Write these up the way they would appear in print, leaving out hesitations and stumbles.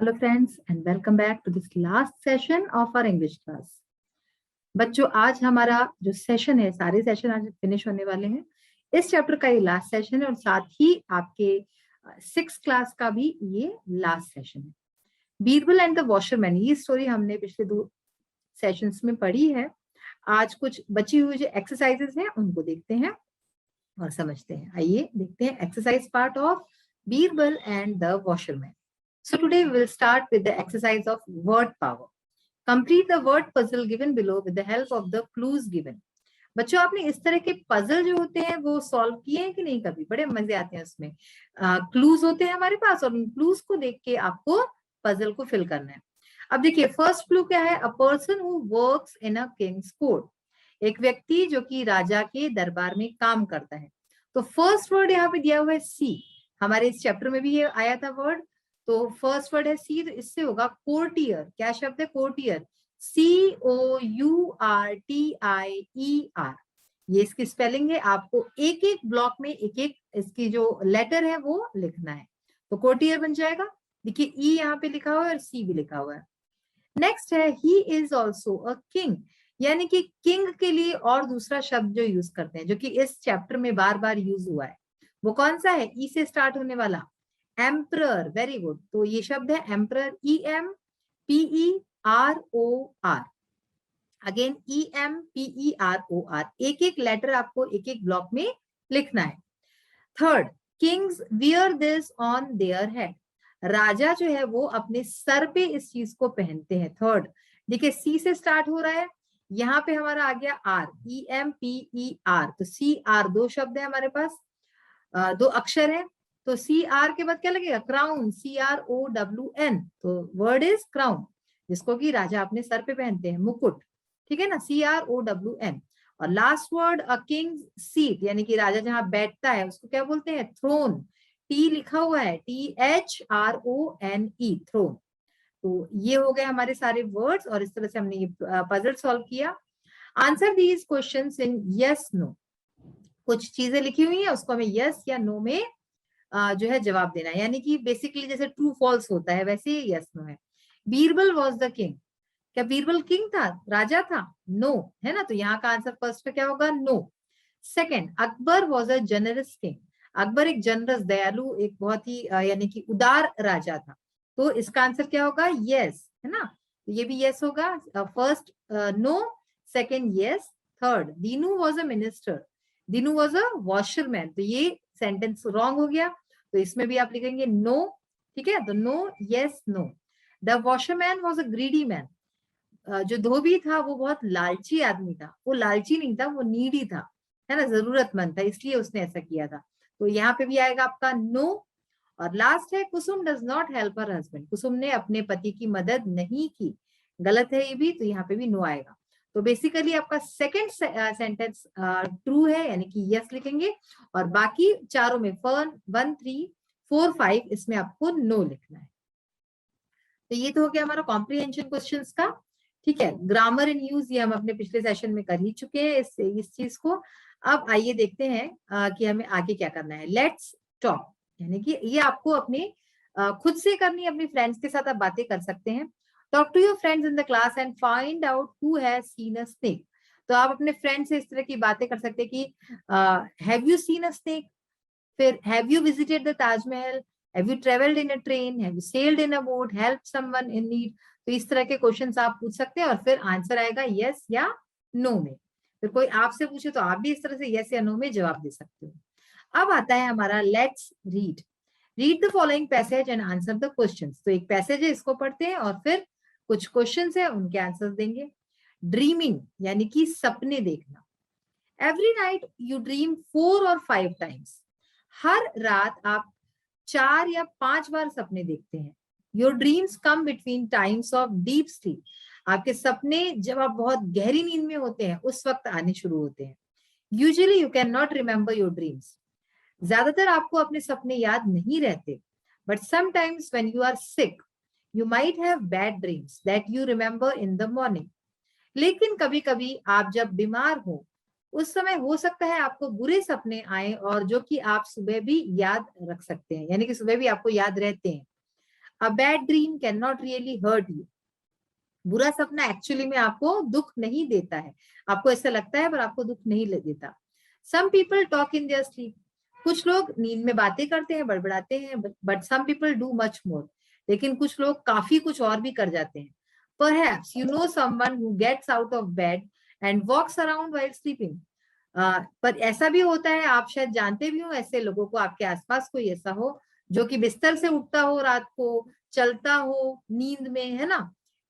Hello friends and welcome back to this last session of our English class. बच्चों आज हमारा जो session है, सारे सेशन आज फिनिश होने वाले हैं. इस चैप्टर का ये लास्ट सेशन है और साथ ही आपके 6th क्लास का भी ये लास्ट सेशन है. बीरबल एंड द वॉशरमैन, ये स्टोरी हमने पिछले 2 सेशंस में पढ़ी है. आज कुछ बची हुई जो एक्सरसाइजेस हैं उनको देखते हैं और समझते हैं. आइए देखते हैं exercise part of Birbal and the washerman. So today we will start with the exercise of word power. Complete the word puzzle given below with the help of the clues given. बच्चों आपने इस तरह के पजल जो होते हैं वो solve किए हैं कि नहीं? कभी बड़े मजे आते हैं उसमें. क्लूज होते हैं हमारे पास और उन क्लूज को देख के आपको पजल को फिल करना है. अब देखिए फर्स्ट क्लू क्या है? A person who works in a Kings court. एक व्यक्ति जो कि राजा के दरबार में काम करता है. तो फर्स्ट वर्ड यहाँ पे दिया हुआ है सी. हमारे इस चैप्टर में भी ये आया था वर्ड. तो फर्स्ट वर्ड है सी, तो इससे होगा कोर्टियर. क्या शब्द है? कोर्टियर. COURTIER. ये इसकी स्पेलिंग है. आपको एक एक ब्लॉक में एक एक इसकी जो लेटर है वो लिखना है. तो कोर्टियर बन जाएगा. देखिए ई यहाँ पे लिखा हुआ है और सी भी लिखा हुआ है. नेक्स्ट है he is also a king. यानी कि किंग के लिए और दूसरा शब्द जो यूज करते हैं, जो कि इस चैप्टर में बार बार यूज हुआ है, वो कौन सा है? ई से स्टार्ट होने वाला. एम्परर. Very good. तो ये शब्द है एम्परर. EMPEROR. Again EMPEROR. एक एक लेटर आपको एक एक ब्लॉक में लिखना है. Third, kings wear this on their head. राजा जो है वो अपने सर पे इस चीज को पहनते हैं. थर्ड, देखिए सी से स्टार्ट हो रहा है. यहाँ पे हमारा आ गया आर. EMPER. तो CR. 2 शब्द है हमारे पास, 2 अक्षर है. तो CR के बाद क्या लगेगा? क्राउन. CROWN. तो वर्ड इज क्राउन, जिसको कि राजा अपने सर पे पहनते हैं, मुकुट. ठीक है ना? CROWN. और लास्ट वर्ड अ किंग्स सीट, यानी कि राजा जहां बैठता है उसको क्या बोलते हैं? थ्रोन. टी लिखा हुआ है, THRONE. थ्रोन. तो ये हो गए हमारे सारे वर्ड्स और इस तरह से हमने ये पजल सॉल्व किया. Answer these questions in yes no. कुछ चीजें लिखी हुई है, उसको हमें यस या नो में जो है जवाब देना है. यानी कि बेसिकली जैसे ट्रू फॉल्स होता है वैसे ही यस नो है. Birbal was the king. क्या बीरबल किंग था? राजा था? नो. है ना? तो यहाँ का आंसर फर्स्ट का क्या होगा? No. Second, Akbar was a generous king. Akbar एक जनरस, दयालु, एक बहुत ही यानी कि उदार राजा था. तो इसका आंसर क्या होगा? यस. है ना? तो ये भी यस होगा. First no, second yes. Third, Dinu was a minister. Dinu was a washerman. तो ये सेंटेंस रॉन्ग हो गया. तो इसमें भी आप लिखेंगे नो. ठीक है? तो no, yes, no. The washerman was a greedy man. जो धोबी था वो बहुत लालची आदमी था. वो लालची नहीं था, वो नीडी था. है ना? जरूरतमंद था, इसलिए उसने ऐसा किया था. तो यहाँ पे भी आएगा आपका नो. और लास्ट है Kusum does not help her husband. Kusum ने अपने पति की मदद नहीं की. गलत है ये भी, तो यहाँ पे भी नो आएगा. तो बेसिकली आपका सेकंड सेंटेंस ट्रू है, यानी कि यस लिखेंगे. और बाकी चारों में 1, 3, 4, 5 इसमें आपको नो लिखना है. तो ये तो हो गया हमारा कॉम्प्रिहेंशन क्वेश्चंस का. ठीक है? ग्रामर इन यूज ये हम अपने पिछले सेशन में कर ही चुके हैं इस चीज को. अब आइए देखते हैं कि हमें आगे क्या करना है. Let's talk. यानी कि ये आपको अपने खुद से करनी है, अपनी फ्रेंड्स के साथ आप बातें कर सकते हैं. Talk to your friends in the class and find out who has seen a snake. तो आप अपने फ्रेंड से इस तरह की बातें कर सकते हैं कि have you seen a snake. फिर have you visited the Taj Mahal. Have you traveled in a train? Have you sailed in a boat? Helped someone in need? तो इस तरह के क्वेश्चंस आप पूछ सकते हैं और फिर आंसर आएगा यस या नो में. फिर कोई आपसे पूछे तो आप भी इस तरह से यस या नो में जवाब दे सकते हो. अब आता है हमारा let's read. Read the following passage and answer the questions. तो एक पैसेज है, इसको पढ़ते हैं और फिर कुछ क्वेश्चंस है, उनके आंसर देंगे. ड्रीमिंग यानी कि सपने देखना. एवरी नाइट यू ड्रीम 4 और 5 टाइम्स. हर रात आप 4 या 5 बार सपने देखते हैं. Your dreams come between times of deep sleep. आपके सपने जब आप बहुत गहरी नींद में होते हैं उस वक्त आने शुरू होते हैं. Usually you can not remember your dreams. ज्यादातर आपको अपने सपने याद नहीं रहते. But sometimes when you are sick you might have bad dreams that you remember in the morning. लेकिन कभी कभी आप जब बीमार हो उस समय हो सकता है आपको बुरे सपने आए और जो कि आप सुबह भी याद रख सकते हैं, यानी कि सुबह भी आपको याद रहते हैं. A bad dream can not really hurt you. बुरा सपना एक्चुअली में आपको दुख नहीं देता है, आपको ऐसा लगता है पर आपको दुख नहीं देता। Some people talk in their sleep, कुछ लोग नींद में बातें करते हैं, बड़बड़ाते हैं, but some people do much more, लेकिन कुछ लोग काफी कुछ और भी कर जाते हैं। Perhaps you know someone who gets out of bed and walks around while sleeping. पर ऐसा भी होता है, आप शायद जानते भी हो ऐसे लोगों को, आपके आसपास कोई ऐसा हो जो कि बिस्तर से उठता हो रात को, चलता हो नींद में, है ना।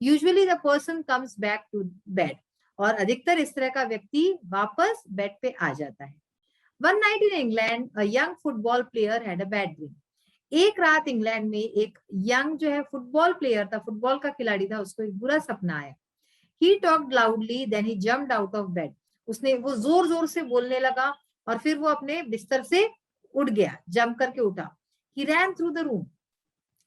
Usually the person comes back to bed, और अधिकतर इस तरह का व्यक्ति वापस बेड पे आ जाता है। One night in England a young football player had a bad dream. एक रात इंग्लैंड में एक यंग जो है फुटबॉल प्लेयर था, फुटबॉल का खिलाड़ी था, उसको एक बुरा सपना आया। He talked loudly, then he jumped out of bed. वो जोर जोर से बोलने लगा और फिर वो अपने बिस्तर से उठ गया, जंप करके उठा। He ran through the room.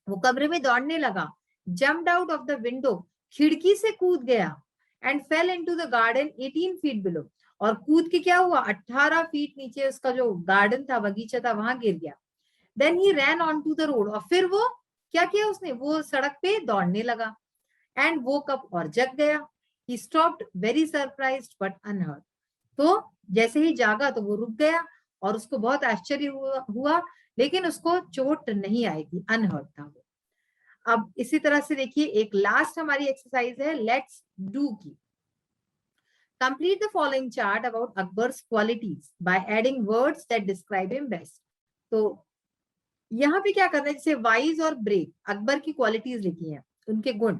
वो कमरे में दौड़ने लगा। Jumped out of the window. खिड़की से कूद गया। And fell into the garden 18 feet below. और कूद के क्या हुआ, 18 फीट नीचे उसका जो गार्डन था, बगीचा था, वहां गिर गया। Then he ran onto the road. और फिर वो क्या किया उसने, वो सड़क पे दौड़ने लगा। And woke up, और जग गया। He stopped very surprised but unhurt. तो जैसे ही जागा तो वो रुक गया और उसको बहुत आश्चर्य हुआ, लेकिन उसको चोट नहीं आई थी, अनहर्ट था वो। अब इसी तरह से देखिए, एक लास्ट हमारी एक्सरसाइज है लेट्स डू की। Complete the following chart about Akbar's qualities by adding words that describe him best. तो यहाँ पे क्या करना है, जैसे वाइज और ब्रेव, अकबर की क्वालिटीज लिखी हैं, उनके गुण।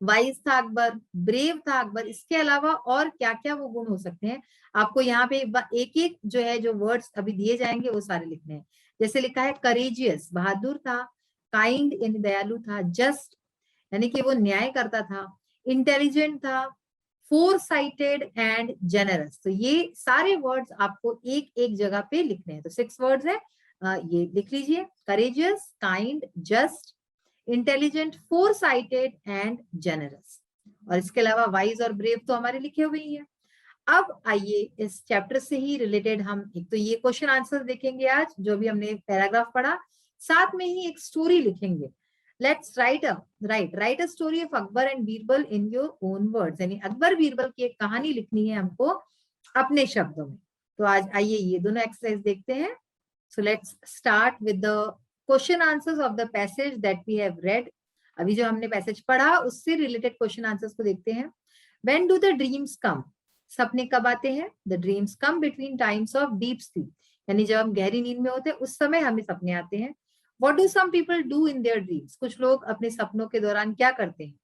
वाइज था अकबर, ब्रेव था अकबर, इसके अलावा और क्या क्या वो गुण हो सकते हैं, आपको यहाँ पे एक एक जो है जो वर्ड्स अभी दिए जाएंगे वो सारे लिखने हैं। जैसे लिखा है करेजियस, बहादुर था। काइंड यानी दयालु था। जस्ट यानी कि वो न्याय करता था। इंटेलिजेंट था। Foresighted and generous. तो ये सारे वर्ड्स आपको एक एक जगह पे लिखने हैं। तो 6 वर्ड्स है, ये लिख लीजिए। Courageous, kind, just, intelligent, foresighted and generous. और इसके अलावा वाइज और ब्रेव तो हमारे लिखे हुए ही है। अब आइए इस चैप्टर से ही रिलेटेड हम एक तो ये क्वेश्चन आंसर देखेंगे आज, जो भी हमने पैराग्राफ पढ़ा, साथ में ही एक स्टोरी लिखेंगे। Let's write a story of Akbar and Birbal in your own words. यानी अकबर बीरबल की एक कहानी लिखनी है हमको अपने शब्दों में। तो आज आइए ये दोनों एक्सरसाइज देखते हैं। So let's start with the question answers of the passage that we have read. अभी जो हमने पैसेज पढ़ा उससे रिलेटेड क्वेश्चन आंसर्स को देखते हैं। When do the dreams come, सपने कब आते हैं। The dreams come between times of deep sleep, यानी जब हम गहरी नींद में होते हैं उस समय हमें सपने आते हैं। What do some people do in their dreams, कुछ लोग अपने सपनों के दौरान क्या करते हैं।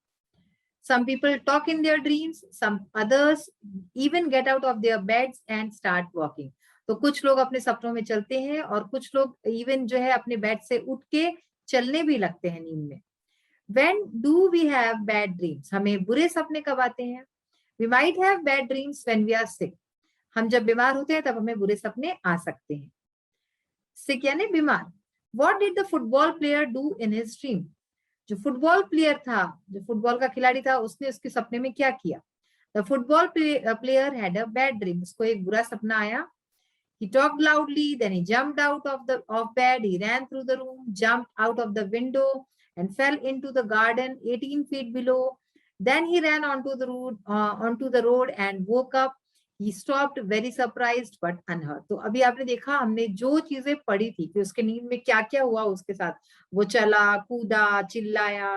Some people talk in their dreams, some others even get out of their beds and start walking. तो कुछ लोग अपने सपनों में चलते हैं और कुछ लोग इवन जो है अपने बेड से उठ के चलने भी लगते हैं नींद में। When do we have bad dreams? हमें बुरे सपने कब आते हैं। We might have bad dreams when we are sick. हम जब बीमार होते हैं तब हमें बुरे सपने आ सकते हैं। सिक यानी बीमार। What did the football player do in his dream? जो फुटबॉल प्लेयर था, जो फुटबॉल का खिलाड़ी था, उसने उसके सपने में क्या किया। The football player had a bad dream, उसको एक बुरा सपना आया। He talked loudly, then he jumped out of bed, he ran through the room, jumped out of the window and fell into the garden 18 feet below. Then he ran onto the road and woke up. He stopped very surprised but unhurt. तो अभी आपने देखा हमने जो चीजें पढ़ी थी कि उसके नींद में क्या क्या हुआ उसके साथ। वो चला, कूदा, चिल्लाया,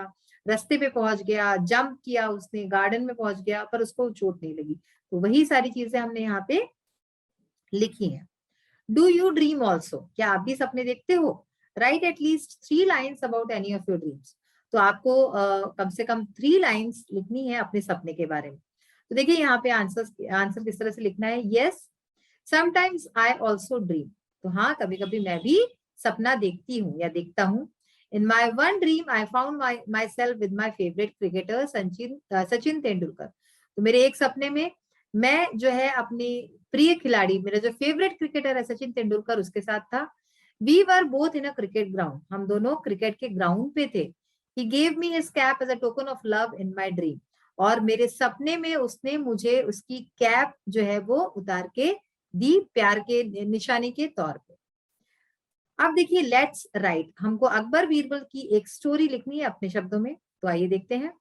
रास्ते पे पहुंच गया, जंप किया उसने, गार्डन में पहुंच गया, पर उसको चोट नहीं लगी। तो वही सारी चीजें हमने यहाँ पे लिखी हैं। डू यू ड्रीम ऑल्सो, क्या आप भी सपने देखते हो। Right at least 3 lines about any of your dreams. तो आपको कम से कम 3 लाइन्स लिखनी है अपने सपने के बारे में। तो देखिए यहाँ पे आंसर किस तरह से लिखना है। Yes, sometimes I also dream. तो हाँ, कभी कभी मैं भी सपना देखती हूँ या देखता हूँ। In my one dream I found myself with my favourite cricketer Sachin Tendulkar. तो मेरे एक सपने में मैं जो है अपनी प्रिय खिलाड़ी, मेरा जो फेवरेट क्रिकेटर है सचिन तेंदुलकर, उसके साथ था। We were both in a cricket ground, हम दोनों क्रिकेट के ग्राउंड पे थे। He gave me his cap as a token of love in my dream. और मेरे सपने में उसने मुझे उसकी कैप जो है वो उतार के दी, प्यार के निशानी के तौर पे। अब देखिए लेट्स राइट, हमको अकबर बीरबल की एक स्टोरी लिखनी है अपने शब्दों में, तो आइए देखते हैं।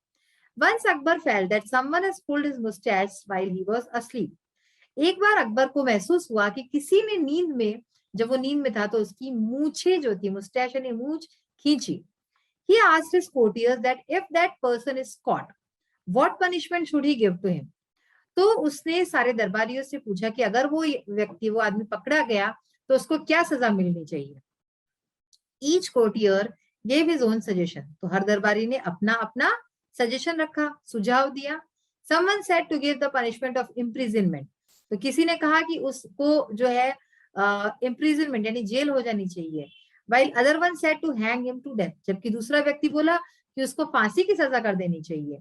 Once Akbar felt that someone has pulled his mustache while he was asleep. एक बार अकबर को महसूस हुआ कि किसी ने नींद में, जब वो नींद में था तो उसकी मूछें जो थी, मुस्टैच यानी मूछ, खींची। He asked his courtiers that if that person is caught, what punishment should he give to him? तो उसने सारे दरबारियों से पूछा कि अगर वो व्यक्ति, वो आदमी पकड़ा गया तो उसको क्या सजा मिलनी चाहिए। Each courtier gave his own suggestion. तो हर दरबारी ने अपना अपना सजेशन रखा, सुझाव दिया। Someone said to give the punishment of imprisonment. तो किसी ने कहा कि उसको जो है imprisonment यानी जेल हो जानी चाहिए। While other one said to hang him to death. जबकि दूसरा व्यक्ति बोला कि उसको फांसी की सजा कर देनी चाहिए।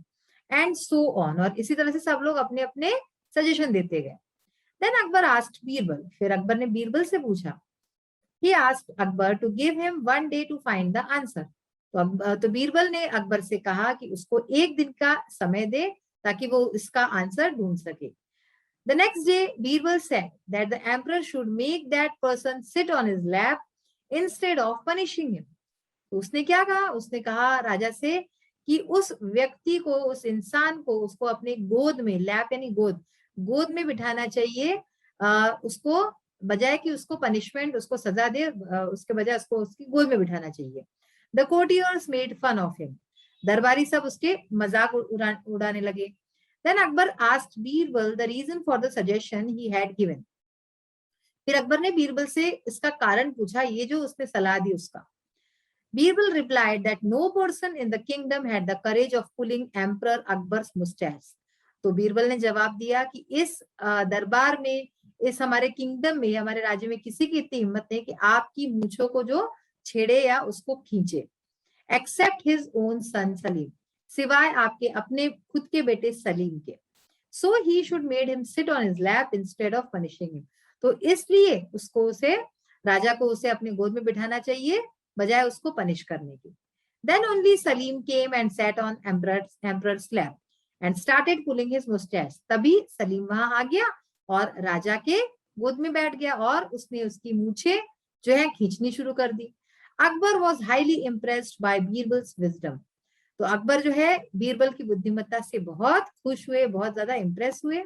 And so on. और इसी तरह से सब लोग अपने अपने सजेशन देते गए। Then Akbar asked बीरबल, फिर अकबर ने बीरबल से पूछा। He asked Akbar to give him 1 day to find the answer. तो बीरबल ने अकबर से कहा कि उसको एक दिन का समय दे ताकि वो इसका आंसर ढूंढ सके। The next day, Birbal said that the emperor should make that person sit on his lap instead of punishing him. तो उसने क्या कहा? उसने कहा राजा से कि उस व्यक्ति को, उस इंसान को, उसको अपने गोद में, लैप यानी गोद, गोद में बिठाना चाहिए, उसको बजाय कि उसको पनिशमेंट, उसको सजा दे, उसके बजाय उसको उसकी गोद में बिठाना चाहिए। The courtiers made fun of him, दरबारी सब उसके मजाक उड़ाने लगे। Then Akbar asked Birbal the reason for the suggestion he had given, फिर अकबर ने बीरबल से इसका कारण पूछा, ये जो उसने सलाह दी उसका। Birbal replied that no person in the kingdom had the courage of pulling emperor Akbar's moustache. तो बीरबल ने जवाब दिया कि इस दरबार में, इस हमारे किंगडम में, हमारे राज्य में किसी की इतनी हिम्मत नहीं कि आपकी मूंछों को जो छेड़े या उसको खींचे। Except his own son Salim, सिवाय आपके अपने खुद के बेटे सलीम के। So he should made him sit on his lap instead of punishing him, तो इसलिए उसको, उसे, राजा को उसे अपने गोद में बिठाना चाहिए बजाय उसको पनिश करने की। Then only Salim came and sat on emperor's lap and started pulling his mustache. तभी सलीम वहां आ गया और राजा के गोद में बैठ गया और उसने उसकी मूछें जो है खींचनी शुरू कर दी। Akbar was highly impressed by Birbal's wisdom. तो अकबर जो है बीरबल की बुद्धिमत्ता से बहुत खुश हुए, बहुत ज्यादा इंप्रेस हुए।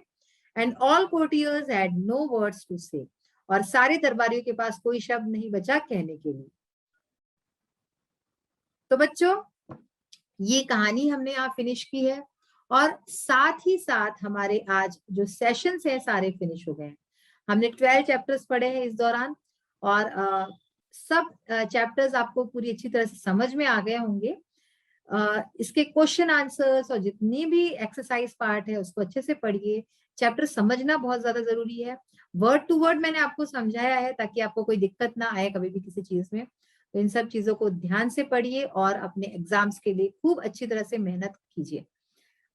And all courtiers had no words to say, और सारे दरबारियों के पास कोई शब्द नहीं बचा कहने के लिए। तो बच्चों, ये कहानी हमने यहाँ फिनिश की है और साथ ही साथ हमारे आज जो सेशंस हैं सारे फिनिश हो गए हैं। हमने 12 चैप्टर्स पढ़े हैं इस दौरान और सब चैप्टर्स आपको पूरी अच्छी तरह से समझ में आ गए होंगे। इसके क्वेश्चन आंसर्स और जितनी भी एक्सरसाइज पार्ट है उसको अच्छे से पढ़िए। चैप्टर समझना बहुत ज्यादा जरूरी है। वर्ड टू वर्ड मैंने आपको समझाया है ताकि आपको कोई दिक्कत ना आए कभी भी किसी चीज में। तो इन सब चीजों को ध्यान से पढ़िए और अपने एग्जाम्स के लिए खूब अच्छी तरह से मेहनत कीजिए।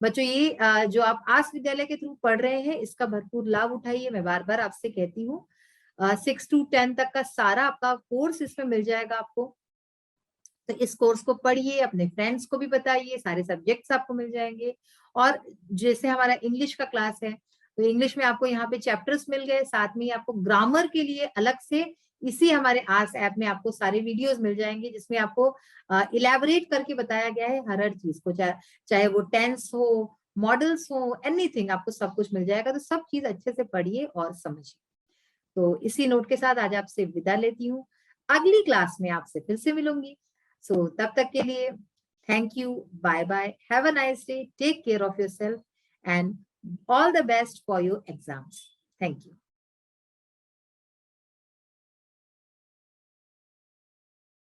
बच्चों, ये जो आप आस विद्यालय के थ्रू पढ़ रहे हैं इसका भरपूर लाभ उठाइए। मैं बार बार आपसे कहती हूँ 6 to 10 तक का सारा आपका कोर्स इसमें मिल जाएगा आपको। तो इस कोर्स को पढ़िए, अपने फ्रेंड्स को भी बताइए, सारे सब्जेक्ट्स आपको मिल जाएंगे। और जैसे हमारा इंग्लिश का क्लास है तो इंग्लिश में आपको यहाँ पे चैप्टर्स मिल गए, साथ में ही आपको ग्रामर के लिए अलग से इसी हमारे आस ऐप में आपको सारे वीडियोस मिल जाएंगे जिसमें आपको इलेबोरेट करके बताया गया है हर चीज को, चाहे वो टेंस हो, मॉडल्स हो, एनीथिंग, आपको सब कुछ मिल जाएगा। तो सब चीज अच्छे से पढ़िए और समझिए। तो इसी नोट के साथ आज आपसे विदा लेती हूँ। अगली क्लास में आपसे फिर से मिलूंगी। सो तब तक के लिए thank you, bye bye, have a nice day, take care of yourself and all the best for your exams. Thank you.